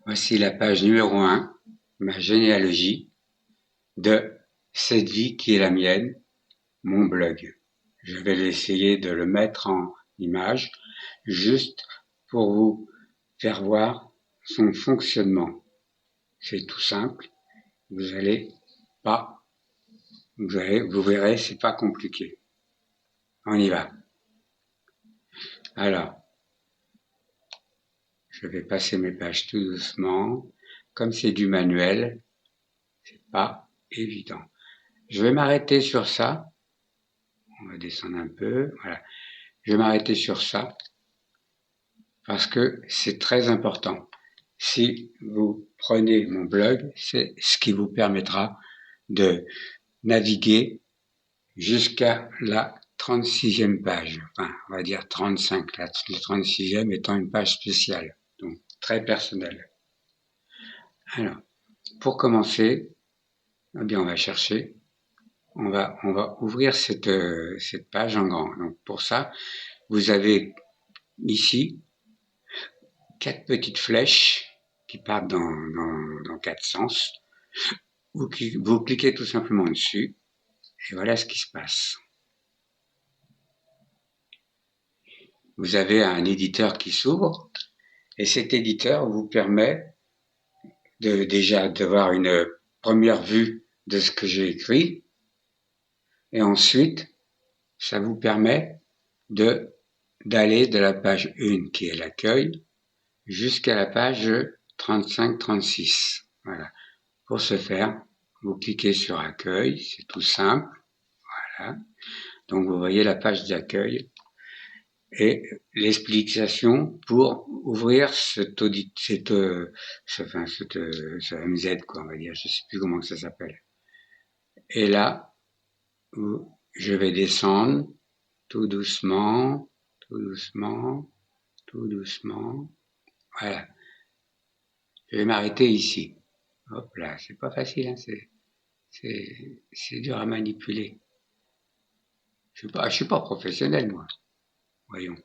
Voici la page numéro 1, ma généalogie de cette vie qui est la mienne, mon blog. Je vais essayer de le mettre en image, juste pour vous faire voir son fonctionnement. C'est tout simple, vous verrez, c'est pas compliqué. On y va. Alors, je vais passer mes pages tout doucement. Comme c'est du manuel, c'est pas évident. Je vais m'arrêter sur ça. On va descendre un peu. Voilà. Je vais m'arrêter sur ça parce que c'est très important. Si vous prenez mon blog, c'est ce qui vous permettra de naviguer jusqu'à la 36e page. Enfin, on va dire 35. La 36e étant une page spéciale, donc très personnelle. Alors, pour commencer, eh bien, on va chercher. On va ouvrir cette page en grand. Donc, pour ça, vous avez ici 4 petites flèches qui partent dans 4 sens. Vous cliquez tout simplement dessus et voilà ce qui se passe. Vous avez un éditeur qui s'ouvre et cet éditeur vous permet déjà d'avoir une première vue de ce que j'ai écrit et ensuite ça vous permet d'aller de la page 1 qui est l'accueil jusqu'à la page 35-36. Voilà. Pour ce faire, vous cliquez sur accueil, c'est tout simple. Voilà. Donc vous voyez la page d'accueil et l'explication pour ouvrir cette MZ, quoi, on va dire, je sais plus comment ça s'appelle. Et là, je vais descendre tout doucement, tout doucement, tout doucement. Voilà. Je vais m'arrêter ici. Hop là, c'est pas facile, hein, c'est dur à manipuler. Je suis pas professionnel, moi. Voyons.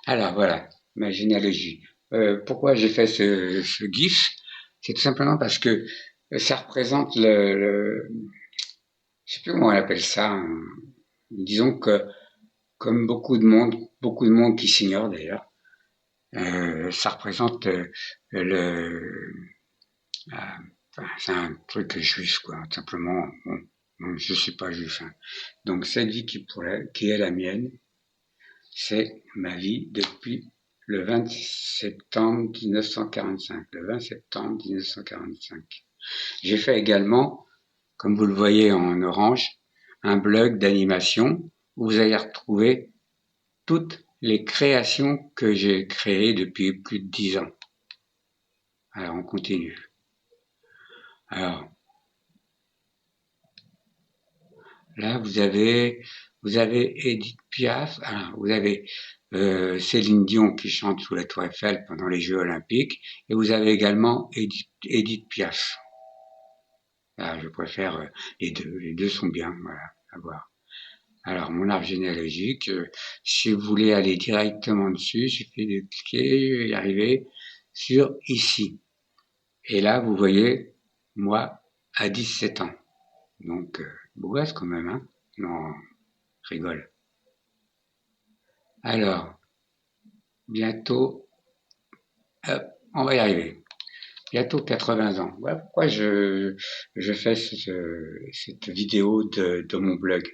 Alors voilà, ma généalogie. Pourquoi j'ai fait ce GIF? C'est tout simplement parce que ça représente je sais plus comment on appelle ça. Disons que comme beaucoup de monde qui s'ignore d'ailleurs, ça représente c'est un truc juif, quoi. Simplement, bon, je suis pas juif. Hein. Donc cette vie qui est la mienne, c'est ma vie depuis le 20 septembre 1945. Le 20 septembre 1945. J'ai fait également, comme vous le voyez en orange, un blog d'animation où vous allez retrouver toutes les créations que j'ai créées depuis plus de 10 ans. Alors on continue. Alors là vous avez Edith Piaf, alors, vous avez Céline Dion qui chante sous la Tour Eiffel pendant les Jeux Olympiques, et vous avez également Edith Piaf. Là, je préfère les deux sont bien, voilà, à voir. Alors, mon arbre généalogique, si vous voulez aller directement dessus, il suffit de cliquer et arriver sur ici. Et là, vous voyez, moi, à 17 ans. Donc, beau gosse quand même, hein? Non, je rigole. Alors, bientôt, on va y arriver. Bientôt 80 ans. Voilà pourquoi je fais cette vidéo de mon blog.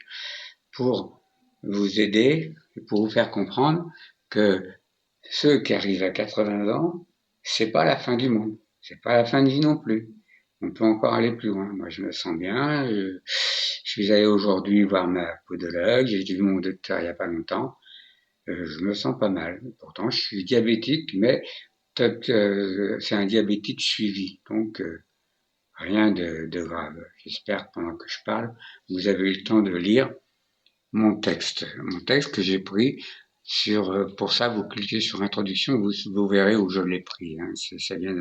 Pour vous aider, pour vous faire comprendre que ceux qui arrivent à 80 ans, c'est pas la fin du monde. C'est pas la fin de vie non plus. On peut encore aller plus loin. Moi, je me sens bien. Je suis allé aujourd'hui voir ma podologue. J'ai vu mon docteur il y a pas longtemps. Je me sens pas mal. Pourtant, je suis diabétique, mais c'est un diabétique suivi. Donc, rien de grave. J'espère que pendant que je parle, vous avez eu le temps de lire mon texte que j'ai pris pour ça, vous cliquez sur introduction, vous verrez où je l'ai pris. Hein. Ça vient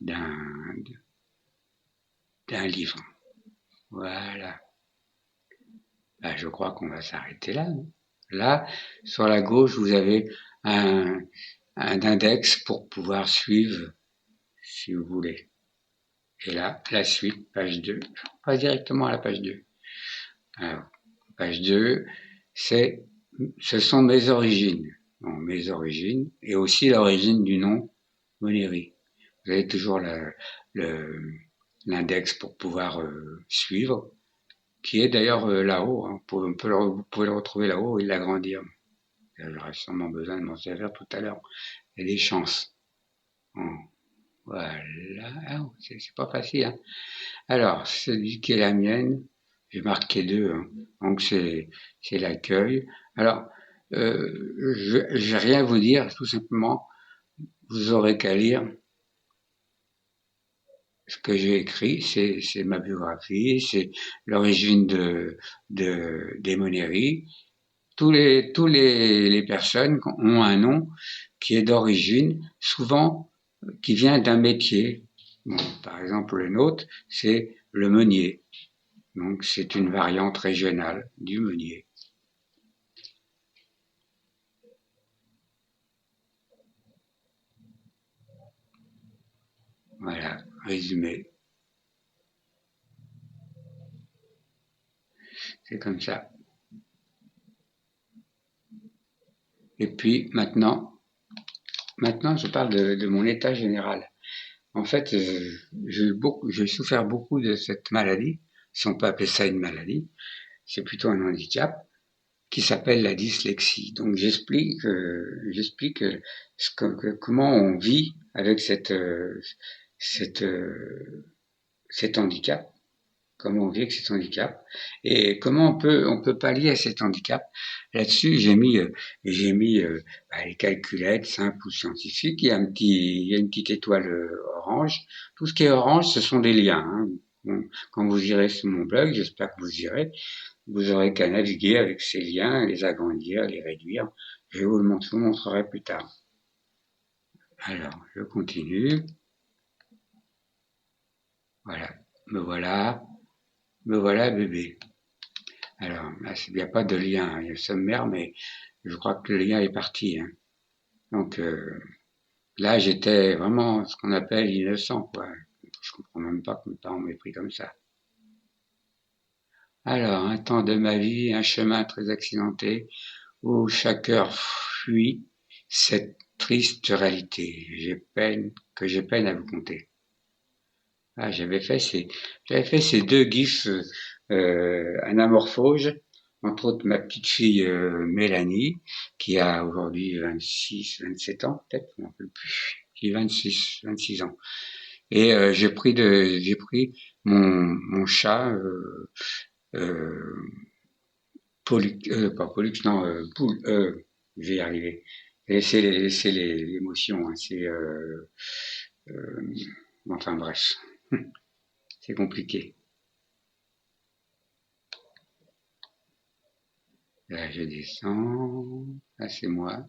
d'un livre. Voilà. Ben, je crois qu'on va s'arrêter là. Non? Là, sur la gauche, vous avez un index pour pouvoir suivre si vous voulez. Et là, la suite, page 2. On passe directement à la page 2. Alors, page 2, ce sont mes origines. Bon, mes origines, et aussi l'origine du nom Monnerie. Vous avez toujours l'index pour pouvoir suivre, qui est d'ailleurs là-haut. Hein. Vous pouvez le retrouver là-haut et l'agrandir. J'aurais sûrement besoin de m'en servir tout à l'heure. Il y a des chances. Bon, voilà. Ah, c'est pas facile. Hein. Alors, celui qui est la mienne, j'ai marqué 2. Hein. Donc c'est l'accueil. Alors, je vais rien vous dire, tout simplement, vous aurez qu'à lire ce que j'ai écrit, c'est ma biographie, c'est l'origine des Monneries. Les personnes ont un nom qui est d'origine, souvent qui vient d'un métier. Bon, par exemple, le nôtre, c'est le meunier. Donc, c'est une variante régionale du meunier. Voilà, résumé. C'est comme ça. Et puis, maintenant, je parle de mon état général. En fait, j'ai souffert beaucoup de cette maladie, si on peut appeler ça une maladie, c'est plutôt un handicap, qui s'appelle la dyslexie. Donc j'explique comment on vit avec cette, cet handicap, comment on vit avec cet handicap et comment on peut pallier à cet handicap. Là-dessus, j'ai mis les calculettes simples ou scientifiques. Il y a une petite étoile orange. Tout ce qui est orange, ce sont des liens. Hein. Bon, quand vous irez sur mon blog, j'espère que vous irez, vous aurez qu'à naviguer avec ces liens, les agrandir, les réduire. Je vous le montrerai plus tard. Alors, je continue. Voilà. Me voilà bébé. Alors, là, il n'y a pas de lien, hein. Il y a le sommaire, mais je crois que le lien est parti. Hein. Donc, là, j'étais vraiment ce qu'on appelle innocent, quoi. Je comprends même pas que mes parents m'aient pris comme ça. Alors, un temps de ma vie, un chemin très accidenté, où chaque heure fuit cette triste réalité. J'ai peine à vous compter. Ah, j'avais fait ces deux gifs anamorphoses, entre autres ma petite fille Mélanie, qui a aujourd'hui 27 ans, peut-être, je m'en rappelle plus, qui a 26 ans. Et j'ai pris mon chat, pas Pollux, non, Poule, je vais y arriver. C'est l'émotion, hein, euh, enfin bref, c'est compliqué. Là, je descends. Là, c'est moi.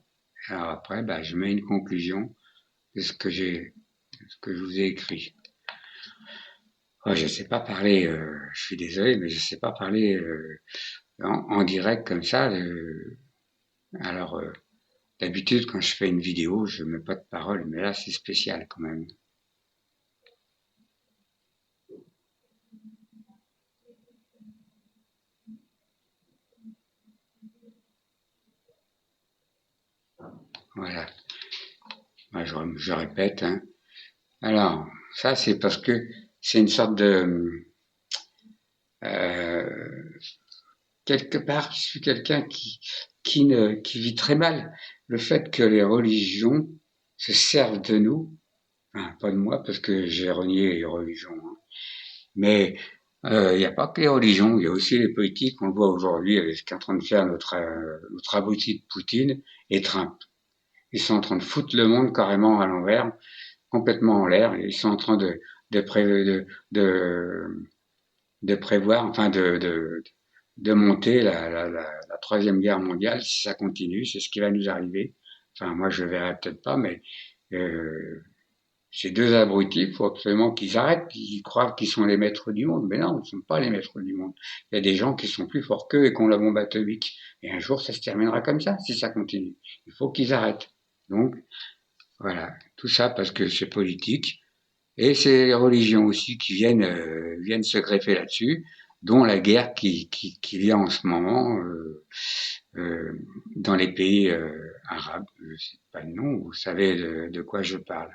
Alors après, bah, je mets une conclusion de ce que je vous ai écrit. Oh, je sais pas parler, je suis désolé, mais je sais pas parler en direct comme ça. Alors, d'habitude, quand je fais une vidéo, je mets pas de parole, mais là, c'est spécial quand même. Voilà. Moi, je répète. Hein. Alors, ça, c'est parce que c'est une sorte de euh, quelque part, je suis quelqu'un qui vit très mal le fait que les religions se servent de nous, enfin, pas de moi parce que j'ai renié les religions, hein. Mais il n'y a pas que les religions, il y a aussi les politiques. On le voit aujourd'hui avec ce qu'est en train de faire notre abruti de Poutine et Trump. Ils sont en train de foutre le monde carrément à l'envers, complètement en l'air. Ils sont en train de, pré, de, de prévoir, enfin de monter la troisième guerre mondiale si ça continue, c'est ce qui va nous arriver. Enfin, moi je le verrai peut-être pas, mais euh, ces deux abrutis, il faut absolument qu'ils arrêtent. Ils croient qu'ils sont les maîtres du monde, mais non, ils ne sont pas les maîtres du monde. Il y a des gens qui sont plus forts qu'eux et qui ont la bombe atomique. Et un jour, ça se terminera comme ça, si ça continue. Il faut qu'ils arrêtent. Donc, voilà, tout ça parce que c'est politique. Et c'est les religions aussi qui viennent se greffer là-dessus, dont la guerre qu'il y a en ce moment euh, dans les pays arabes. Je ne sais pas le nom, vous savez de quoi je parle.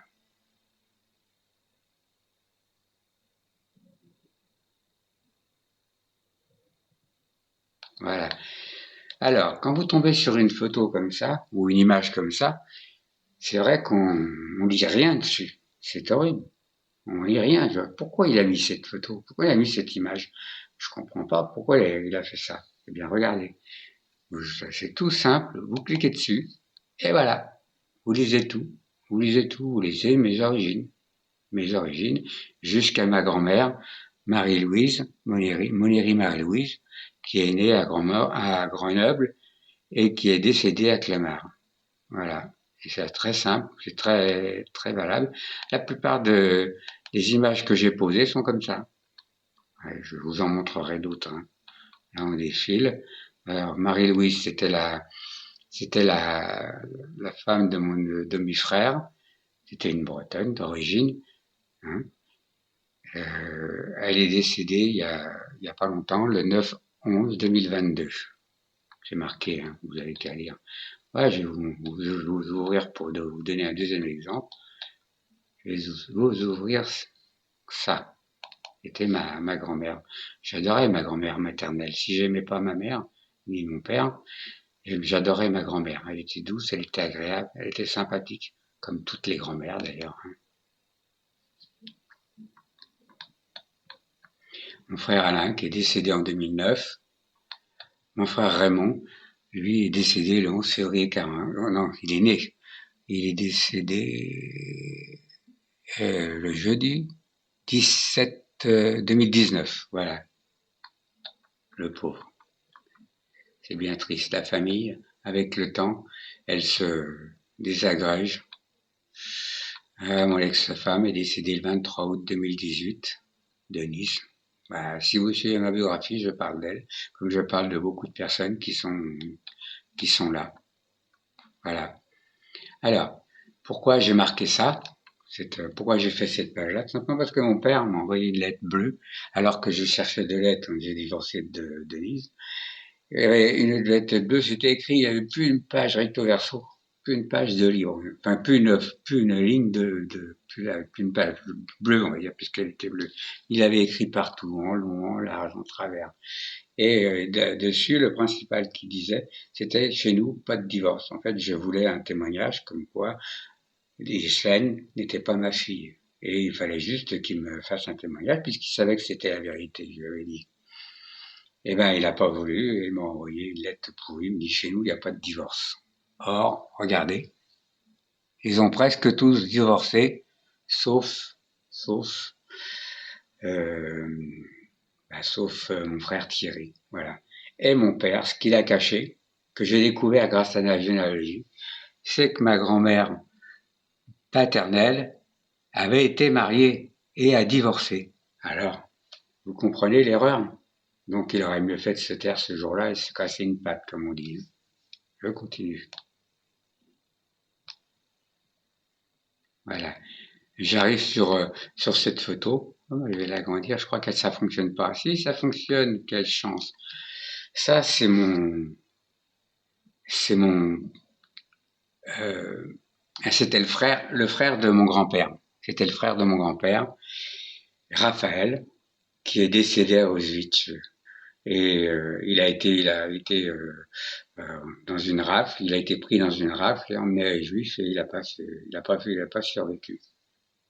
Voilà. Alors, quand vous tombez sur une photo comme ça, ou une image comme ça, c'est vrai qu'on on lit rien dessus. C'est horrible. On lit rien. Pourquoi il a mis cette photo? Pourquoi il a mis cette image? Je comprends pas pourquoi il a fait ça. Eh bien, regardez. C'est tout simple. Vous cliquez dessus. Et voilà. Vous lisez tout. Vous lisez tout. Vous lisez mes origines. Mes origines. Jusqu'à ma grand-mère, Marie-Louise, Monéry Marie-Louise, qui est née à Grenoble et qui est décédée à Clamart. Voilà. Et c'est très simple, c'est très, très valable. La plupart des images que j'ai posées sont comme ça. Ouais, je vous en montrerai d'autres. Hein. Là, on défile. Alors, Marie-Louise, c'était la femme de mon demi-frère. C'était une Bretonne d'origine. Hein. Elle est décédée il y a pas longtemps, le 9/11/2022. C'est marqué, hein, vous avez qu'à lire. Ouais, je vais vous ouvrir pour vous donner un deuxième exemple. Je vais vous ouvrir ça. C'était ma grand-mère. J'adorais ma grand-mère maternelle. Si j'aimais pas ma mère, ni mon père, j'adorais ma grand-mère. Elle était douce, elle était agréable, elle était sympathique. Comme toutes les grand-mères d'ailleurs. Hein. Mon frère Alain, qui est décédé en 2009. Mon frère Raymond, lui, est décédé le 11 février 40. Oh non, il est né. Il est décédé le jeudi 17 2019. Voilà, le pauvre. C'est bien triste. La famille, avec le temps, elle se désagrège. Mon ex-femme est décédée le 23 août 2018 de Nice. Bah, si vous suivez ma biographie, je parle d'elle, comme je parle de beaucoup de personnes qui sont là. Voilà. Alors, pourquoi j'ai marqué ça? Pourquoi j'ai fait cette page-là? Tout simplement parce que mon père m'a envoyé une lettre bleue, alors que je cherchais deux lettres quand j'ai divorcé de Denise. Et une lettre bleue, c'était écrit, il n'y avait plus une page recto verso, plus une page de livre, enfin plus une ligne plus une page bleue, on va dire, puisqu'elle était bleue. Il avait écrit partout, en long, en large, en travers. Et dessus, le principal qui disait, c'était chez nous, pas de divorce. En fait, je voulais un témoignage comme quoi Ghislaine n'était pas ma fille. Et il fallait juste qu'il me fasse un témoignage puisqu'il savait que c'était la vérité, je lui avais dit. Eh ben, il n'a pas voulu et il m'a envoyé une lettre pourrie. Il me dit, chez nous, il n'y a pas de divorce. Or, regardez, ils ont presque tous divorcé, sauf, sauf, euh, sauf mon frère Thierry. Voilà. Et mon père, ce qu'il a caché, que j'ai découvert grâce à la généalogie, c'est que ma grand-mère paternelle avait été mariée et a divorcé. Alors, vous comprenez l'erreur? Donc il aurait mieux fait de se taire ce jour-là et se casser une patte, comme on dit. Je continue. Voilà. J'arrive sur cette photo. Oh, je vais l'agrandir. Je crois que ça fonctionne pas. Si ça fonctionne, quelle chance. Ça, c'est mon, euh, c'était le frère de mon grand-père. C'était le frère de mon grand-père, Raphaël, qui est décédé à Auschwitz. Et il a été dans une rafle, il a été pris dans une rafle et emmené à les Juifs et il a pas survécu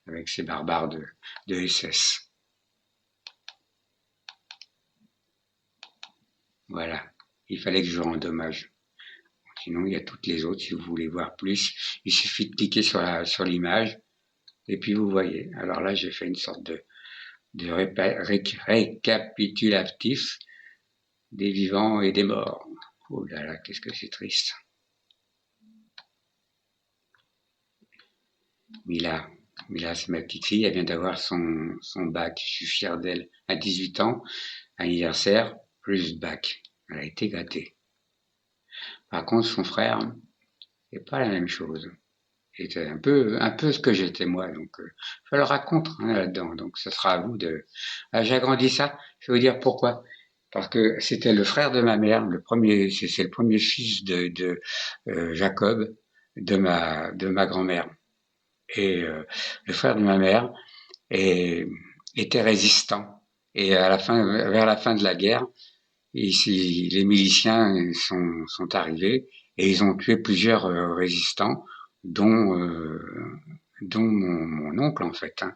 avec ces barbares de SS. Voilà. Il fallait que je rende hommage. Sinon, il y a toutes les autres. Si vous voulez voir plus, il suffit de cliquer sur l'image et puis vous voyez. Alors là, j'ai fait une sorte de récapitulatif des vivants et des morts. Oh là là, qu'est-ce que c'est triste. Mila, Mila, c'est ma petite fille, elle vient d'avoir son bac. Je suis fier d'elle. À 18 ans, anniversaire, plus bac. Elle a été gâtée. Par contre, son frère, c'est pas la même chose. C'était un peu ce que j'étais moi. Donc, je le raconte hein, là-dedans. Donc, ce sera à vous de. Ah, j'agrandis ça. Je vais vous dire pourquoi. Parce que c'était le frère de ma mère, le premier, c'est le premier fils de Jacob, de ma grand-mère. Et le frère de ma mère est, était résistant. Et à la fin, vers la fin de la guerre, ici, les miliciens sont arrivés et ils ont tué plusieurs résistants, dont, dont mon oncle en fait. Hein,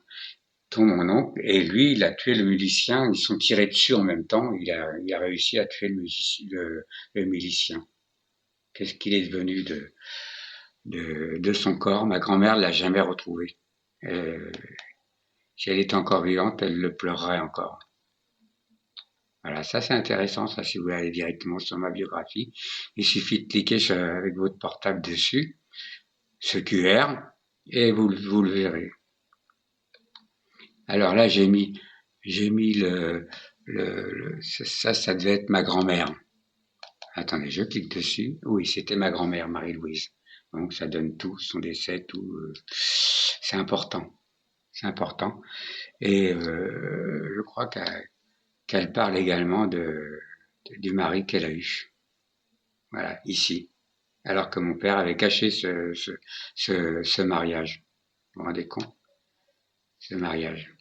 dont mon oncle. Et lui, il a tué le milicien. Ils sont tirés dessus en même temps. Il a réussi à tuer le milicien. Qu'est-ce qu'il est devenu de son corps? Ma grand-mère l'a jamais retrouvé. Euh, Si elle était encore vivante, elle le pleurerait encore. Voilà, ça c'est intéressant, ça si vous voulez aller directement sur ma biographie. Il suffit de cliquer avec votre portable dessus, ce QR, et vous le verrez. Alors là, j'ai mis ça devait être ma grand-mère. Attendez, je clique dessus. Oui, c'était ma grand-mère, Marie-Louise. Donc ça donne tout, son décès, tout. C'est important, c'est important. Et je crois qu'elle parle également du mari qu'elle a eu. Voilà, ici. Alors que mon père avait caché ce mariage. Vous vous rendez compte? Ce mariage.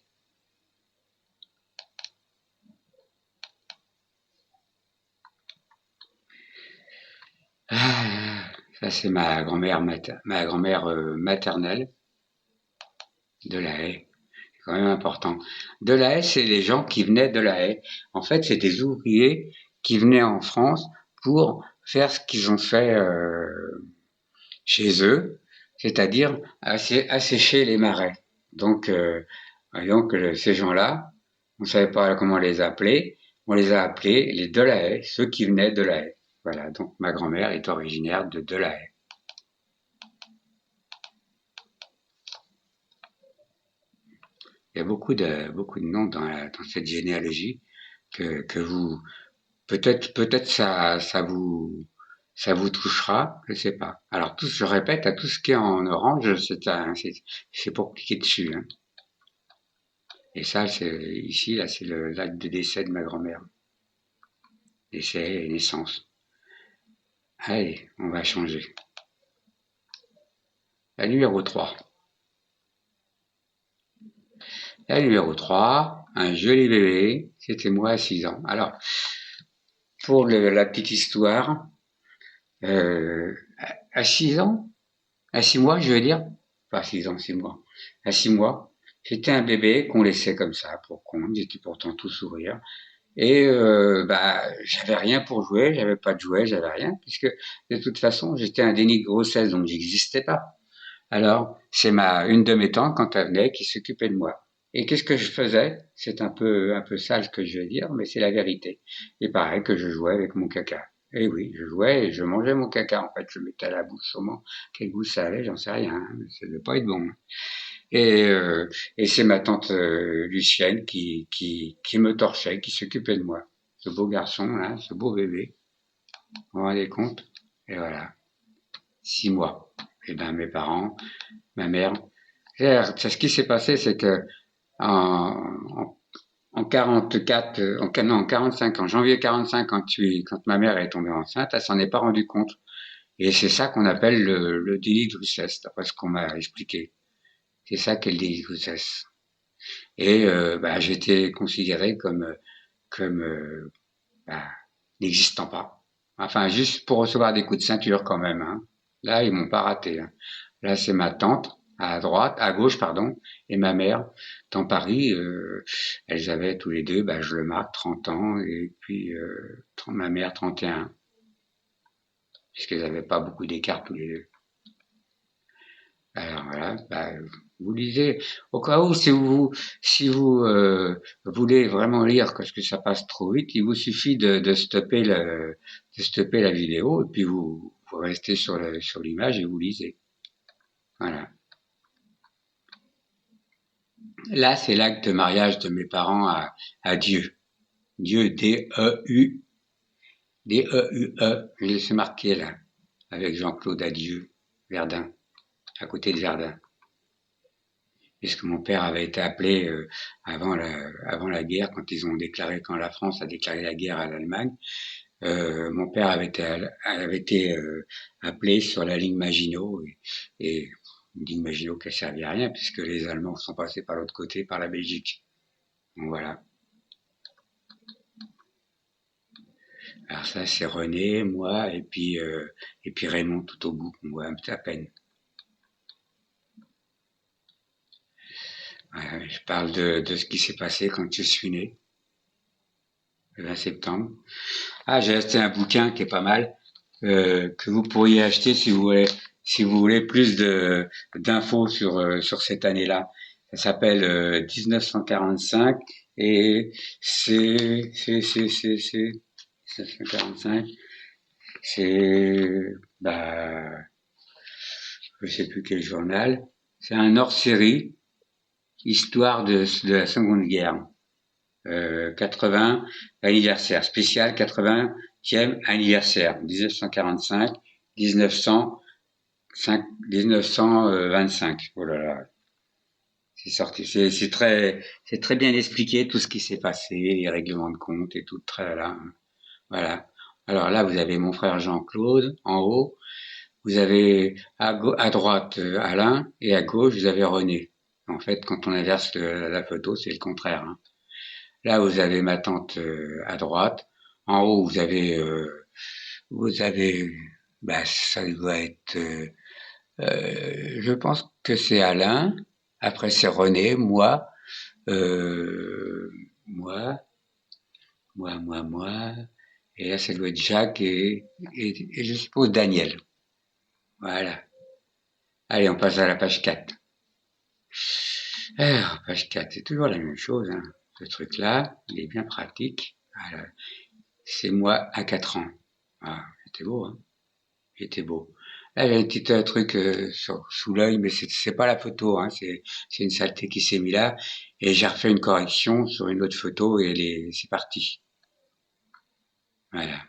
Ah, ça c'est ma grand-mère maternelle de la Haye. C'est quand même important. De la Haye, c'est les gens qui venaient de la Haye. En fait, c'est des ouvriers qui venaient en France pour faire ce qu'ils ont fait chez eux, c'est-à-dire assécher les marais. Donc, ces gens-là, on ne savait pas comment les appeler, on les a appelés les Delahaye, ceux qui venaient de la Haye. Voilà, donc ma grand-mère est originaire de Delahaye. Il y a beaucoup de noms dans cette généalogie que vous, peut-être ça vous touchera, je sais pas. Alors je répète, à tout ce qui est en orange, c'est pour cliquer dessus. Hein. Et ça, ici, là, c'est l'acte de décès de ma grand-mère. Décès et naissance. Allez, on va changer. La numéro 3. La numéro 3, un joli bébé, c'était moi à 6 ans. Alors, pour la petite histoire, euh, à 6 ans, à 6 mois, je veux dire, pas 6 ans, 6 mois, à 6 mois, j'étais un bébé qu'on laissait comme ça pour qu'on, j'étais pourtant tout sourire. Et j'avais rien pour jouer, j'avais pas de jouet, j'avais rien, puisque de toute façon, j'étais un déni de grossesse, donc j'existais pas. Alors, c'est une de mes tantes, quand elle venait, qui s'occupait de moi. Et qu'est-ce que je faisais? C'est un peu sale ce que je vais dire, mais c'est la vérité. Et pareil que je jouais avec mon caca. Et oui, je jouais et je mangeais mon caca. En fait, je mettais à la bouche sûrement. Quel goût ça avait, j'en sais rien. Hein, mais ça devait pas être bon. Hein. Et, euh, et c'est ma tante Lucienne qui me torchait, qui s'occupait de moi. Ce beau garçon, là, ce beau bébé. Vous vous rendez compte? Et voilà. 6 mois. Et ben mes parents, ma mère. C'est ce qui s'est passé, c'est que en, en 44, non, en 45, en janvier 45, quand ma mère est tombée enceinte, elle s'en est pas rendue compte. Et c'est ça qu'on appelle le déni de grossesse, d'après ce qu'on m'a expliqué. C'est ça qu'est le déni de grossesse. Et j'étais considéré comme bah, n'existant pas. Enfin, juste pour recevoir des coups de ceinture quand même. Hein. Là, ils m'ont pas raté. Hein. Là, c'est ma tante à gauche, pardon, et ma mère dans Paris. Elles avaient tous les deux, je le marque, 30 ans, et puis ma mère 31, puisqu'elles n'avaient pas beaucoup d'écart tous les deux. Alors voilà, vous lisez. Au cas où, si vous voulez vraiment lire parce que ça passe trop vite, il vous suffit de stopper la vidéo et puis vous restez sur l'image et vous lisez. Voilà. Là, c'est l'acte de mariage de mes parents à Dieu. Dieu, D-E-U, D-E-U-E. Je l'ai marqué là, avec Jean-Claude Adieu, Verdun. à côté de Verdun. Puisque mon père avait été appelé avant la guerre, quand la France a déclaré la guerre à l'Allemagne, mon père avait été appelé sur la ligne Maginot, et une ligne Maginot qui a servi à rien, puisque les Allemands sont passés par l'autre côté, par la Belgique. Donc voilà. Alors ça, c'est René, moi, et puis Raymond tout au bout, qu'on voit un petit à peine. Voilà, je parle de ce qui s'est passé quand je suis né, le 20 septembre. Ah, j'ai acheté un bouquin qui est pas mal, que vous pourriez acheter si vous voulez plus d'infos sur cette année-là. Ça s'appelle 1945 et c'est 1945. C'est bah je sais plus quel journal. C'est un hors-série, histoire de la Seconde Guerre. 80 anniversaire spécial 80e anniversaire 1945 1925. Oh là là, c'est sorti, c'est très bien expliqué tout ce qui s'est passé, les règlements de compte et tout très là. Voilà. Alors là, vous avez mon frère Jean-Claude en haut, vous avez à droite Alain et à gauche vous avez René. En fait, quand on inverse la photo, c'est le contraire, hein. Là, vous avez ma tante à droite. En haut, vous avez, bah, ça doit être, je pense que c'est Alain. Après, c'est René, euh, moi, moi. Et là, ça doit être Jacques et je suppose Daniel. Voilà. Allez, on passe à la page 4. Alors, page 4, c'est toujours la même chose, hein. Ce truc-là, il est bien pratique. Voilà. C'est moi à 4 ans. Ah, c'était beau, hein. C'était beau. Là, j'ai un petit truc sous l'œil, mais c'est pas la photo, hein. C'est une saleté qui s'est mis là. Et j'ai refait une correction sur une autre photo et c'est parti. Voilà.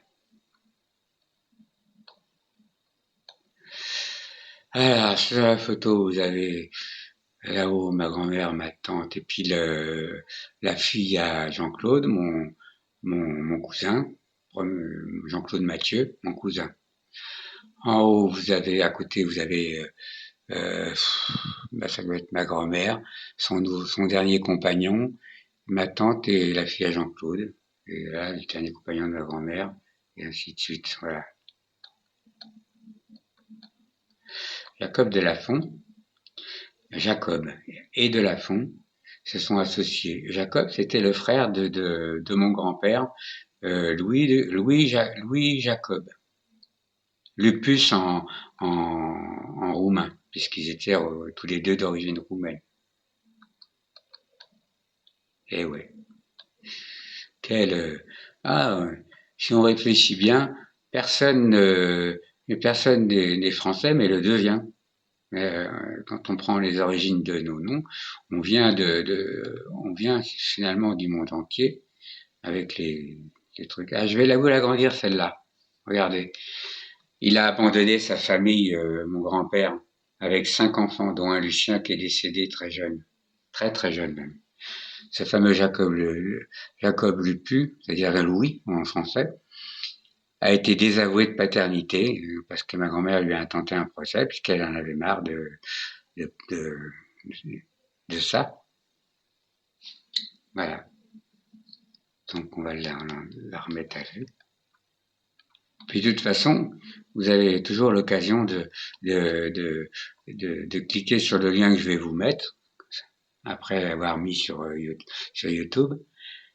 Alors, sur la photo, vous avez là-haut ma grand-mère, ma tante, et puis la fille à Jean-Claude, mon cousin, Jean-Claude Mathieu, mon cousin. En haut, à côté, vous avez, euh, bah, ça doit être ma grand-mère, son dernier compagnon, ma tante et la fille à Jean-Claude. Et là, le dernier compagnon de ma grand-mère, et ainsi de suite. Voilà. Jacob de Lafont, Jacob et de Lafont se sont associés. Jacob, c'était le frère de mon grand-père, Louis Jacob. Lupus en roumain, puisqu'ils étaient tous les deux d'origine roumaine. Eh ouais. Quel, si on réfléchit bien, personne n'est français, mais le devient. Quand on prend les origines de nos noms, on vient finalement du monde entier avec les trucs. Ah, je vais vous l'agrandir celle-là. Regardez. Il a abandonné sa famille, mon grand-père, avec 5 enfants, dont un Lucien qui est décédé très jeune. Très très jeune même. Ce fameux Jacob Lupu, c'est-à-dire Louis en français, a été désavoué de paternité parce que ma grand-mère lui a intenté un procès puisqu'elle en avait marre de, de, de ça. Voilà. Donc on va la remettre à vue. Puis de toute façon, vous avez toujours l'occasion de, de, de cliquer sur le lien que je vais vous mettre après l'avoir mis sur YouTube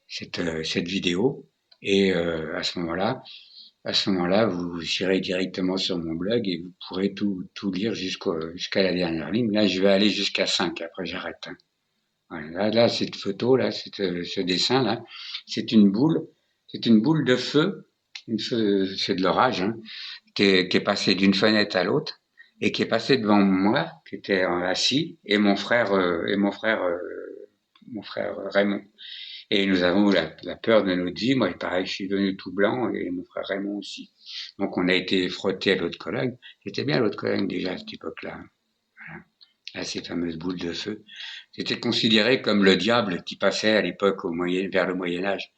cette vidéo. Et à ce moment-là, vous irez directement sur mon blog et vous pourrez tout lire jusqu'à la dernière ligne. Là, je vais aller jusqu'à 5, après j'arrête, hein. Voilà, là, cette photo, là, ce dessin, là, c'est une boule de feu, c'est de l'orage, hein, qui est passé d'une fenêtre à l'autre et qui est passé devant moi, qui était assis, et mon frère Raymond. Et nous avons eu la peur de notre vie. Moi, pareil, je suis devenu tout blanc et mon frère Raymond aussi. Donc, on a été frotté à l'autre collègue. J'étais bien à l'autre collègue déjà à cette époque-là. à ces fameuses boules de feu. C'était considéré comme le diable qui passait à l'époque vers le Moyen Âge.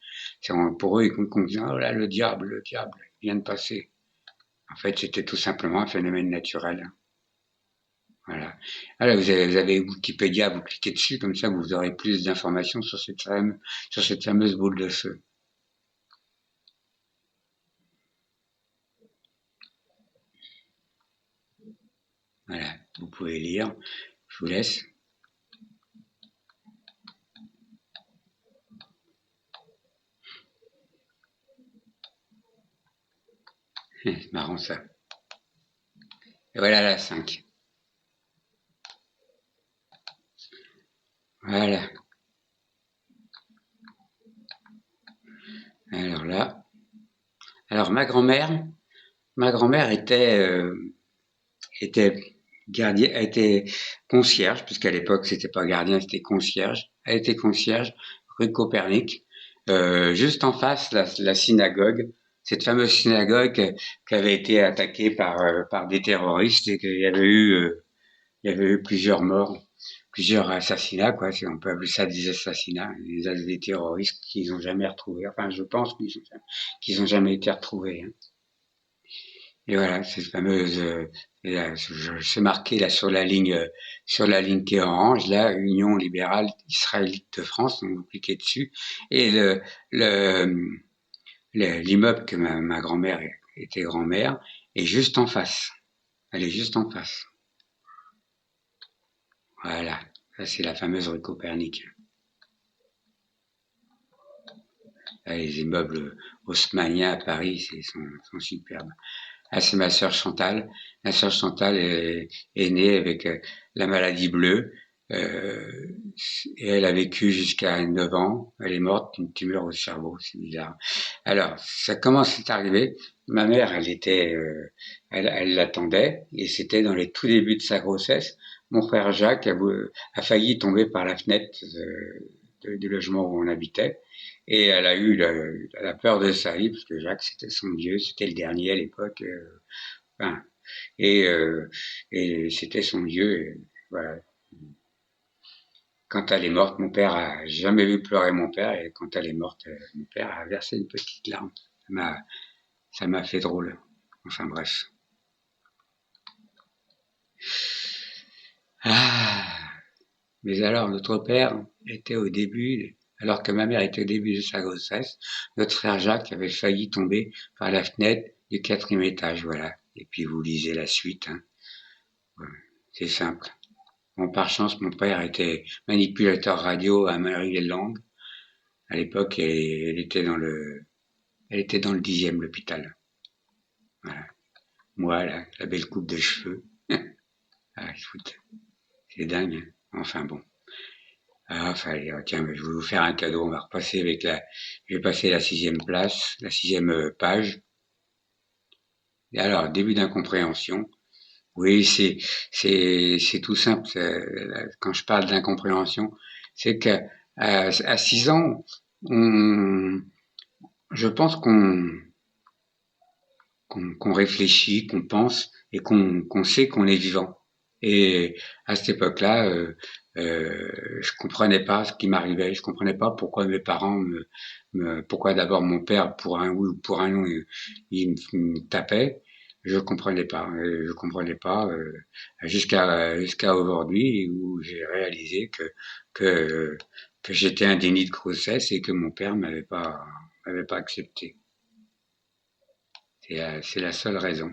Pour eux, ils disaient, oh là, le diable vient de passer. En fait, c'était tout simplement un phénomène naturel. Voilà. Alors, vous avez Wikipédia, vous cliquez dessus, comme ça, vous aurez plus d'informations sur cette fameuse boule de feu. Voilà. Vous pouvez lire. Je vous laisse. C'est marrant, ça. Et voilà la 5. Voilà. Alors là. Alors, ma grand-mère était était concierge, puisqu'à l'époque c'était pas gardien, c'était concierge. Elle était concierge rue Copernic, juste en face la synagogue, cette fameuse synagogue qui avait été attaquée par des terroristes et qu'il y avait il y avait eu plusieurs morts, plusieurs assassinats, quoi. On peut appeler ça des assassinats, des terroristes qu'ils n'ont jamais retrouvés. Enfin, je pense qu'ils ont jamais été retrouvés. Hein. Et voilà, cette fameuse, c'est marqué là sur la ligne qui est orange, là, Union libérale israélite de France, donc vous cliquez dessus, et le, l'immeuble que ma grand-mère était grand-mère est juste en face. Elle est juste en face. Voilà, ça c'est la fameuse rue Copernic. Là, les immeubles haussmanniens à Paris, sont superbes. Ah, c'est ma sœur Chantal. Ma sœur Chantal est née avec la maladie bleue. Euh, et elle a vécu jusqu'à 9 ans. Elle est morte d'une tumeur au cerveau, c'est bizarre. Alors, comment c'est arrivé? Ma mère, elle l'attendait, et c'était dans les tout débuts de sa grossesse. Mon frère Jacques a failli tomber par la fenêtre du logement où on habitait. Et elle a eu la peur de sa vie, parce que Jacques, c'était son Dieu, c'était le dernier à l'époque. Enfin, et, euh, et c'était son Dieu. Et voilà. Quand elle est morte, mon père a jamais vu pleurer mon père, et quand elle est morte, mon père a versé une petite larme. Ça m'a fait drôle. Enfin bref. Ah, mais alors, notre père était au début, alors que ma mère était au début de sa grossesse, notre frère Jacques avait failli tomber par la fenêtre du 4e étage, voilà. Et puis vous lisez la suite, hein. Voilà. C'est simple. Bon, par chance, mon père était manipulateur radio à Maryland. À l'époque, elle était dans le 10e, l'hôpital. Voilà. Moi, la belle coupe de cheveux. Ah, écoute, c'est dingue, hein. Enfin bon. Ah, enfin, tiens, je vais vous faire un cadeau. On va repasser je vais passer la 6e place, la 6e page. Et alors, début d'incompréhension. Oui, c'est tout simple. Quand je parle d'incompréhension, c'est qu'à à 6 ans, on, je pense qu'on réfléchit, qu'on pense et qu'on sait qu'on est vivant. Et à cette époque-là, je comprenais pas ce qui m'arrivait. Je comprenais pas pourquoi mes parents pourquoi d'abord mon père pour un oui ou pour un non, il me tapait. Je comprenais pas jusqu'à aujourd'hui où j'ai réalisé que que j'étais un déni de grossesse et que mon père m'avait pas accepté. C'est la seule raison.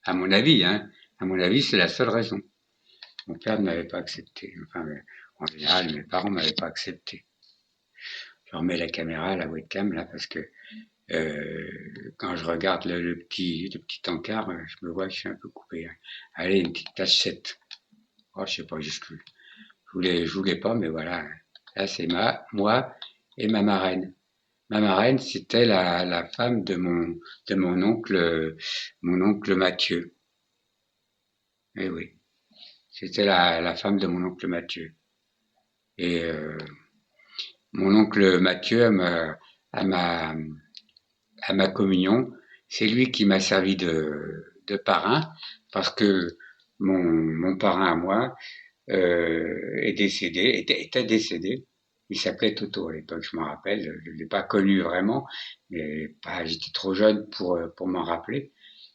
À mon avis, hein. À mon avis, c'est la seule raison. Mon père ne m'avait pas accepté. Enfin, en général, mes parents ne m'avaient pas accepté. Je remets la caméra, la webcam, là, parce que quand je regarde le petit encart, je me vois que je suis un peu coupé. Hein. Allez, une petite tache 7. Oh, je sais pas jusqu'où. Je voulais pas, mais voilà. Là, c'est moi et ma marraine. Ma marraine, c'était la femme de mon oncle Mathieu. Eh oui, c'était la femme de mon oncle Mathieu. Et mon oncle Mathieu, à ma, à ma communion, c'est lui qui m'a servi de parrain, parce que mon parrain à moi, est décédé, était décédé. Il s'appelait Toto à l'époque, je m'en rappelle. Je l'ai pas connu vraiment, mais j'étais trop jeune pour m'en rappeler.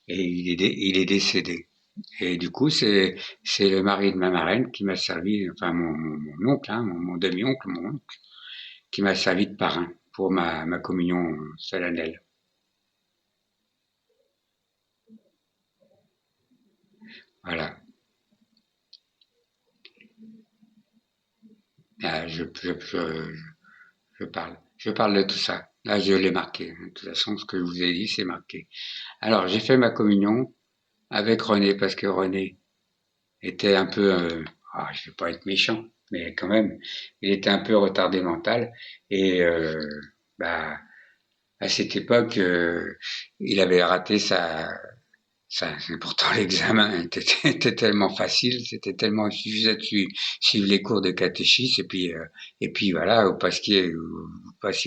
Et il est décédé. Et du coup, c'est le mari de ma marraine qui m'a servi, enfin mon oncle, hein, mon demi-oncle, mon oncle, qui m'a servi de parrain pour ma communion solennelle. Voilà. Là, je parle de tout ça. Là, je l'ai marqué. De toute façon, ce que je vous ai dit, c'est marqué. Alors, j'ai fait ma communion avec René parce que René était un peu, je vais pas être méchant, mais quand même, il était un peu retardé mental et bah à cette époque, il avait raté ça, pourtant l'examen était tellement facile, c'était tellement, il suffisait de suivre les cours de catéchisme et puis voilà, vous passiez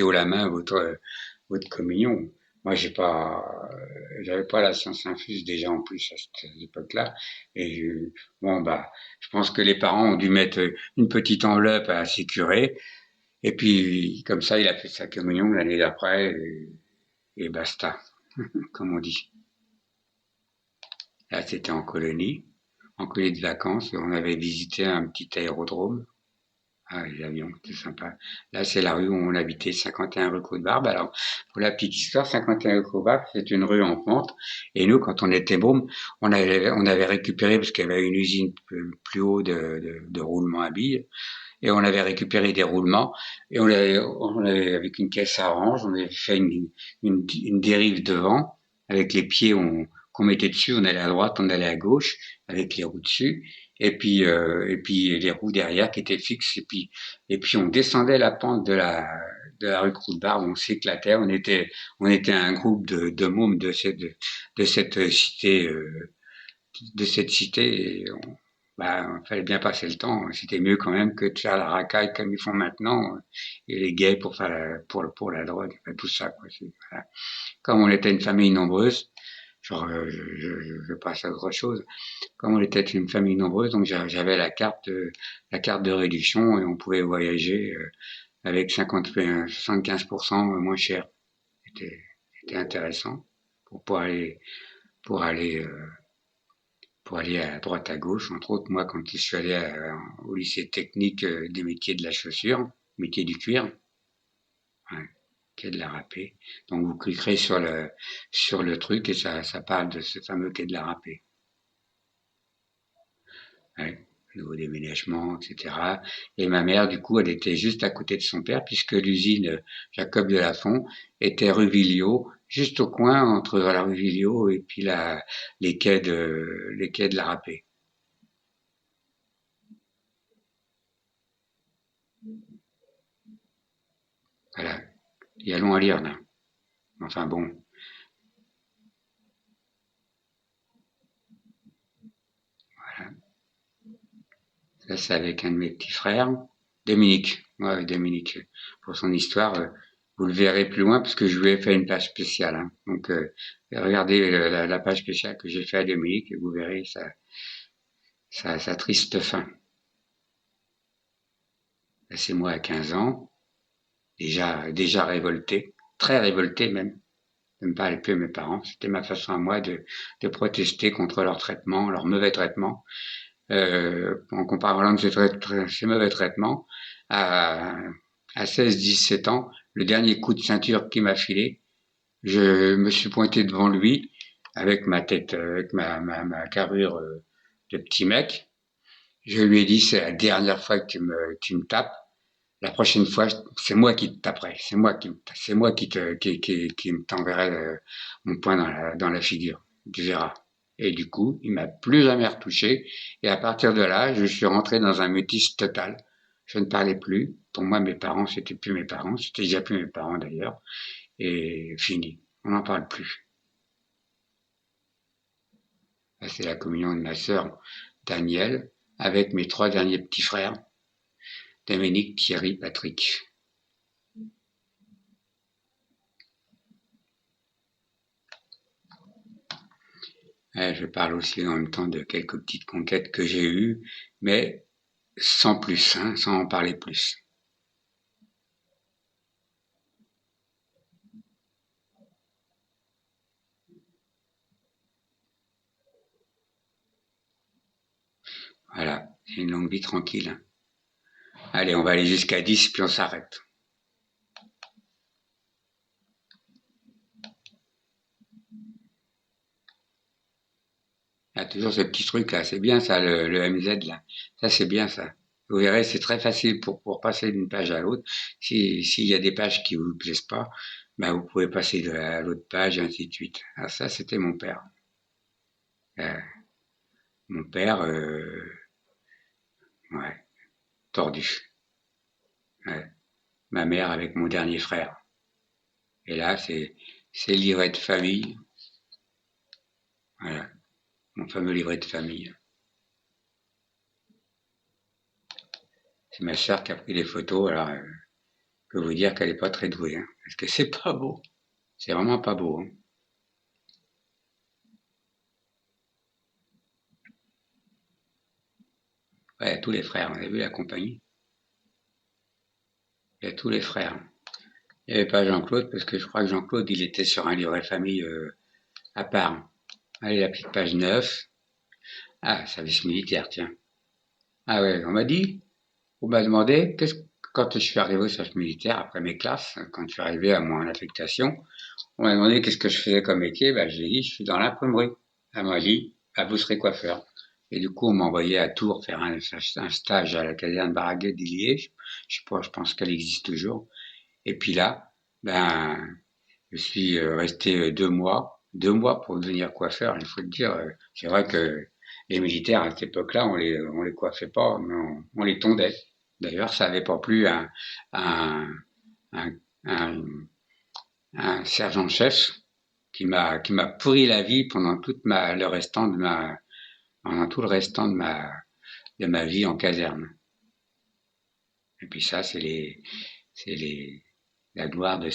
haut la main votre communion. Moi, j'avais pas la science infuse déjà en plus à cette époque-là. Et bon, bah, je pense que les parents ont dû mettre une petite enveloppe à sécurer. Et puis, comme ça, il a fait sa communion l'année d'après et basta, comme on dit. Là, c'était en colonie de vacances. On avait visité un petit aérodrome. Ah, les avions, c'était sympa. Là, c'est la rue où on habitait, 51 rue Côte-Barbe. Alors, pour la petite histoire, 51 rue Côte-Barbe, c'est une rue en pente. Et nous, quand on était mômes, on avait récupéré, parce qu'il y avait une usine plus haut de roulement à billes, et on avait récupéré des roulements, et avec une caisse à orange, on avait fait une dérive devant, avec les pieds qu'on mettait dessus, on allait à droite, on allait à gauche, avec les roues dessus, et puis les roues derrière qui étaient fixes, et puis on descendait la pente de la rue Croûte-Barbe, on s'éclatait, on était un groupe de mômes de cette cité, de cette cité, et fallait bien passer le temps. C'était mieux quand même que de faire la racaille comme ils font maintenant, et les gays pour faire pour la drogue, enfin, tout ça, quoi. Voilà. Comme on était une famille nombreuse, genre, je passe à autre chose. Comme on était une famille nombreuse, donc j'avais la carte de réduction et on pouvait voyager avec 75% moins cher. C'était, c'était intéressant pour aller, pour aller pour aller à droite à gauche. Entre autres, moi, quand je suis allé au lycée technique des métiers de la chaussure, métier du cuir, ouais, quai de la râpée. Donc vous cliquerez sur le truc et ça parle de ce fameux quai de la râpée. Ouais, nouveau déménagement, etc. Et ma mère, du coup, elle était juste à côté de son père, puisque l'usine Jacob de Lafont était rue Villot, juste au coin entre la rue Villot et puis les quais de la râpée. Voilà. Il y a long à lire, là. Enfin bon, voilà. Ça, c'est avec un de mes petits frères, Dominique. Ouais, Dominique. Pour son histoire, vous le verrez plus loin parce que je lui ai fait une page spéciale, hein. Donc, regardez la page spéciale que j'ai fait à Dominique et vous verrez sa triste fin. Là, c'est moi à 15 ans, déjà révolté, très révolté même, de ne pas aller plus à mes parents. C'était ma façon à moi de protester contre leur traitement, leur mauvais traitement. En comparant de ces mauvais traitements, à, à 16-17 ans, le dernier coup de ceinture qu'il m'a filé, je me suis pointé devant lui avec ma tête, avec ma carrure de petit mec. Je lui ai dit, c'est la dernière fois que tu me tapes. La prochaine fois, c'est moi qui te taperai. C'est moi qui t'enverrai mon poing dans la figure. Tu verras. Et du coup, il m'a plus jamais retouché. Et à partir de là, je suis rentré dans un mutisme total. Je ne parlais plus. Pour moi, mes parents, c'était plus mes parents. C'était déjà plus mes parents d'ailleurs. Et fini. On n'en parle plus. Là, c'est la communion de ma sœur Danielle avec mes trois derniers petits frères, Dominique, Thierry, Patrick. Je parle aussi en même temps de quelques petites conquêtes que j'ai eues, mais sans plus, hein, sans en parler plus. Voilà, c'est une longue vie tranquille. Hein. Allez, on va aller jusqu'à 10, puis on s'arrête. Il y a toujours ce petit truc là, c'est bien ça, le MZ là. Ça c'est bien ça. Vous verrez, c'est très facile pour passer d'une page à l'autre. S'il y a des pages qui vous plaisent pas, ben vous pouvez passer à l'autre page, et ainsi de suite. Ah, ça, c'était mon père. Euh, mon père, ouais, tordu. Ouais. Ma mère avec mon dernier frère. Et là, c'est le livret de famille. Voilà, mon fameux livret de famille. C'est ma sœur qui a pris les photos, alors je peux vous dire qu'elle est pas très douée, hein, parce que c'est pas beau. C'est vraiment pas beau. Hein. Ouais, tous les frères, vous avez vu la compagnie? Il y a tous les frères. Il n'y avait pas Jean-Claude, parce que je crois que Jean-Claude, il était sur un livret famille à part. Allez, la petite page 9. Ah, service militaire, tiens. Ah ouais, on m'a dit, on m'a demandé, quand je suis arrivé au service militaire, après mes classes, quand je suis arrivé à mon affectation, on m'a demandé qu'est-ce que je faisais comme métier, ben, j'ai dit, je suis dans l'imprimerie. Elle m'a dit, ah, vous serez coiffeur. Et du coup, on m'a envoyé à Tours faire un stage à la caserne Barraguet d'Illier. Je sais pas, je pense qu'elle existe toujours. Et puis là, ben, je suis resté 2 mois pour devenir coiffeur. Il faut le dire, c'est vrai que les militaires à cette époque-là, on les coiffait pas, mais on les tondait. D'ailleurs, ça avait pas plu à un, un, un sergent-chef qui m'a pourri la vie pendant pendant tout le restant de ma vie en caserne. Et puis ça, c'est la gloire de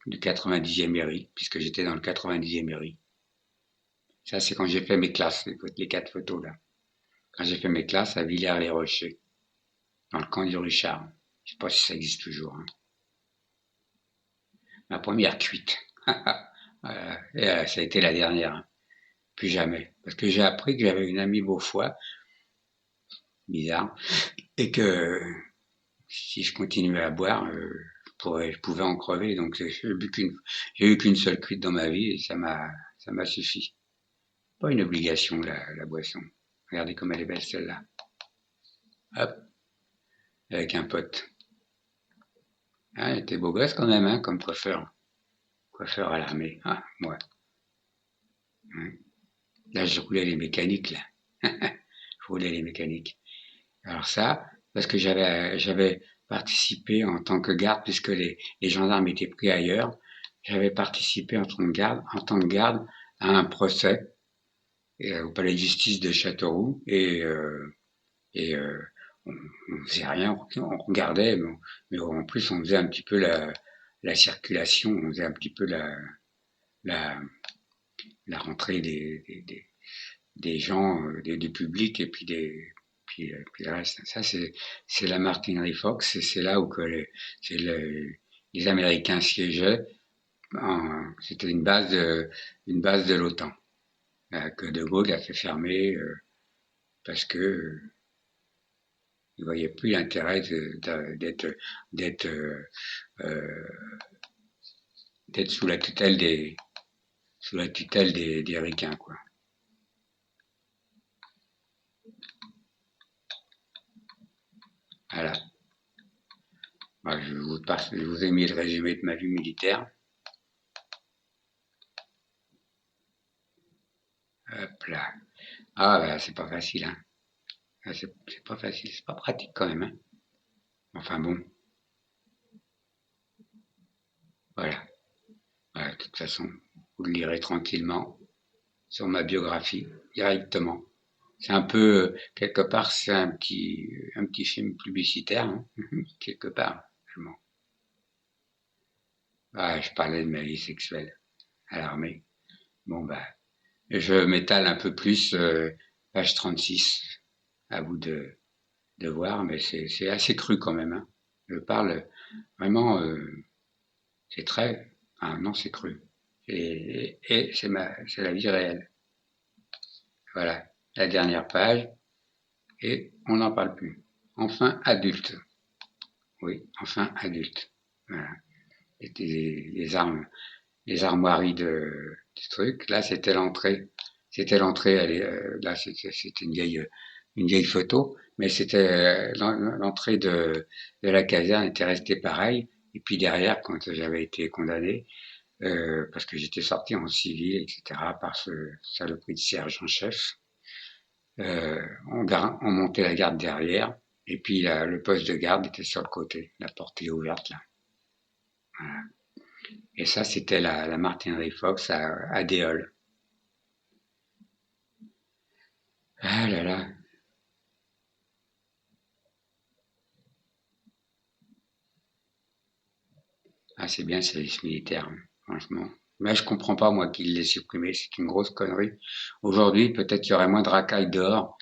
du 90e ERI, puisque j'étais dans le 90e ERI. Ça, c'est quand j'ai fait mes classes, les 4 photos là. Quand j'ai fait mes classes à Villers-les-Rochers, dans le camp du Richard. Je sais pas si ça existe toujours. Hein. Ma première cuite. Et, ça a été la dernière. Hein. Plus jamais. Parce que j'ai appris que j'avais une amie Beaufoy, bizarre, et que si je continuais à boire, je pouvais en crever. Donc j'ai eu qu'une seule cuite dans ma vie et ça m'a suffi. Pas une obligation la boisson. Regardez comme elle est belle celle-là. Hop, avec un pote. Ah, il était beau gosse quand même, hein, comme coiffeur. Coiffeur à l'armée. Ah, moi. Hein. Là, je roulais les mécaniques, là. Je roulais les mécaniques. Alors ça, parce que j'avais participé en tant que garde, puisque les gendarmes étaient pris ailleurs, j'avais participé en tant que garde à un procès au palais de justice de Châteauroux et on faisait rien, on regardait, mais en plus on faisait un petit peu la circulation, on faisait un petit peu la, la rentrée des gens, du public et puis le reste. Ça, c'est la Martinerie Fox et c'est là où les Américains siégeaient. C'était une base de l'OTAN que De Gaulle a fait fermer parce que il voyait plus l'intérêt d'être euh, d'être sous la tutelle des Ricains, quoi. Voilà. Moi, je vous ai mis le résumé de ma vie militaire. Hop là. Ah, bah, c'est pas facile, hein. Ah, c'est pas facile, c'est pas pratique quand même, hein. Enfin bon, voilà. Voilà, de toute façon, vous le lirez tranquillement sur ma biographie, directement. C'est un peu, quelque part, c'est un petit film publicitaire, hein, quelque part, finalement. Ah, je parlais de ma vie sexuelle à l'armée. Bon, bah, je m'étale un peu plus, page 36. À vous de de voir, mais c'est assez cru quand même, hein. Je parle vraiment, c'est très, ah non, c'est cru. Et c'est la vie réelle. Voilà, la dernière page, et on n'en parle plus. Enfin adulte. Oui, enfin adulte. Voilà. C'était les armoiries du truc. Là, c'était l'entrée. C'était l'entrée. Là, c'était une vieille photo, mais c'était l'entrée de la caserne était restée pareille. Et puis derrière, quand j'avais été condamné, parce que j'étais sorti en civil, etc., par ce saloperie de sergent en chef, on montait la garde derrière, et puis le poste de garde était sur le côté. La porte est ouverte là. Voilà. Et ça, c'était la Martinerie Fox à Déol. Ah là là. Ah, c'est bien le service militaire, hein, franchement. Mais je comprends pas, moi, qu'il l'ait supprimé. C'est une grosse connerie. Aujourd'hui, peut-être qu'il y aurait moins de racailles dehors.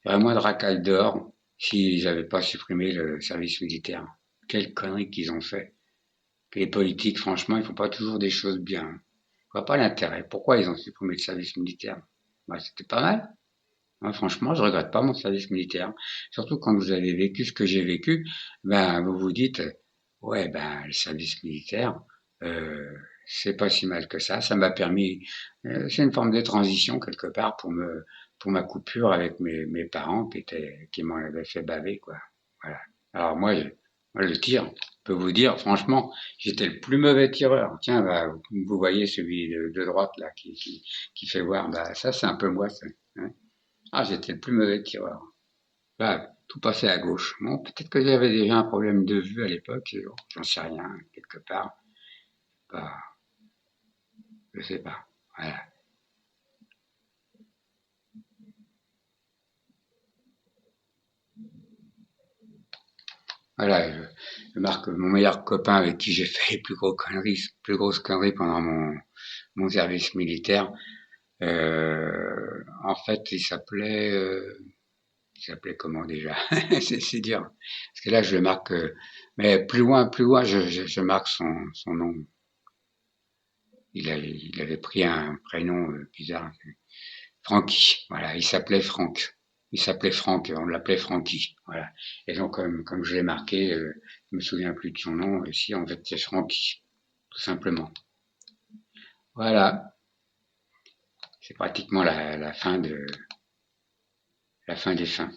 Il y aurait moins de racailles dehors s'ils n'avaient pas supprimé le service militaire. Quelle connerie qu'ils ont fait. Les politiques, franchement, ils font pas toujours des choses bien, hein. Je vois pas l'intérêt. Pourquoi ils ont supprimé le service militaire? Bah, c'était pas mal. Moi, franchement, je regrette pas mon service militaire. Surtout quand vous avez vécu ce que j'ai vécu, ben, vous vous dites, ouais, ben, le service militaire, euh, c'est pas si mal que ça. Ça m'a permis, c'est une forme de transition quelque part pour ma coupure avec mes parents qui m'en avaient fait baver, quoi. Voilà. Alors moi, le tir, je peux vous dire, franchement, j'étais le plus mauvais tireur. Tiens, bah, vous voyez celui de droite là qui fait voir, bah, ça c'est un peu moi, ça, hein. Ah, j'étais le plus mauvais tireur. Bah, tout passait à gauche. Bon, peut-être que j'avais déjà un problème de vue à l'époque, j'en sais rien, quelque part. Bah, je sais pas. Voilà. Voilà, je marque mon meilleur copain avec qui j'ai fait les plus grosses conneries pendant mon service militaire. En fait, il s'appelait comment déjà? C'est dur. Parce que là, je le marque, mais plus loin, je marque son nom. Il avait pris un prénom bizarre. Francky, voilà, il s'appelait Franck. Il s'appelait Franck, on l'appelait Francky, voilà. Et donc, comme je l'ai marqué, je me souviens plus de son nom, ici, en fait, c'est Francky, tout simplement. Voilà, c'est pratiquement la fin des fins.